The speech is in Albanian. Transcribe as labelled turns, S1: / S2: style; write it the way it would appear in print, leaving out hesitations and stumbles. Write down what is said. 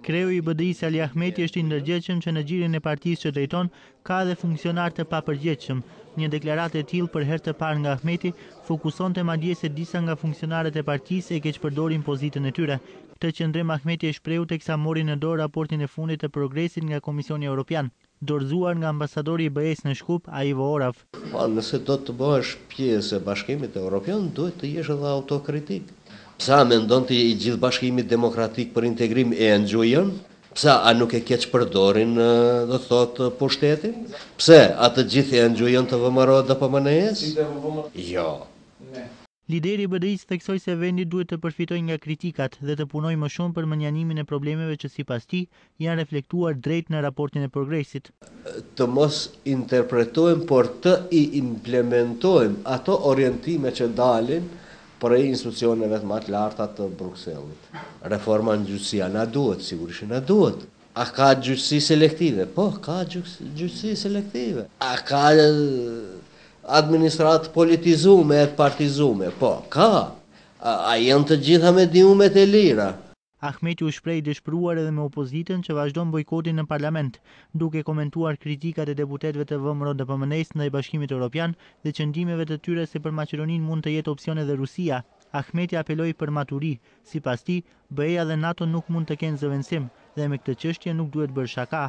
S1: Kreu i BDI-s Ali Ahmeti është i ndërgjegjshëm që në gjirin e partisë që drejton ka edhe funksionar të papërgjegjshëm. Një deklaratë e tillë për herë të parë nga Ahmeti fokusonte madje se disa nga funksionarët e partisë e keqpërdorin pozitën e tyre. Këtë qëndrim Ahmeti e shprehu teksa mori në dorë raportin e fundit të progresit nga Komisioni Evropian, dorëzuar nga ambasadori i BE-s në Shkup, Ivo Orav.
S2: Nëse do të bëhesh pjesë e Bashkimit Evropian, duhet të jesh edhe autokritik. Pse mendon ti i gjithë Bashkimi Demokratik për integrim e enjoyon? Pse a nuk e keqpërdorin, do thotë, pushtetin? Pse atë gjithë e enjoyon të vëmërohet dhe PMNE-s? Jo.
S1: Lideri i BDI-s theksoi se vendi duhet të përfitojë nga kritikat dhe të punojë më shumë për menjanimin e problemeve që sipas tij janë reflektuar drejt në raportin e progresit.
S2: Të mos interpretojmë, por të i implementojmë ato orientime që dalin prej institucioneve të më të larta të Bruksellit. Reforma në gjyqësia na duhet, sigurisht na duhet. A ka gjyqësi selektive? Po, ka gjyqësi selektive. A ka administratë politizume e partizume? Po, ka. A janë të gjitha mediumet e lira?
S1: Ahmeti u shpreh dëshpëruar edhe me opozitën që vazhdon bojkotin në parlament, duke komentuar kritikat e deputetëve të VMRO dhe PMNE-s ndaj Bashkimit Evropian dhe qëndrimeve të tyre se për Maqedoninë mund të jetë opsion edhe Rusia. Ahmeti apeloi për maturi, sipas tij, BE-ja dhe NATO nuk mund të kenë zëvendësim dhe me këtë çështje nuk duhet bërë shaka.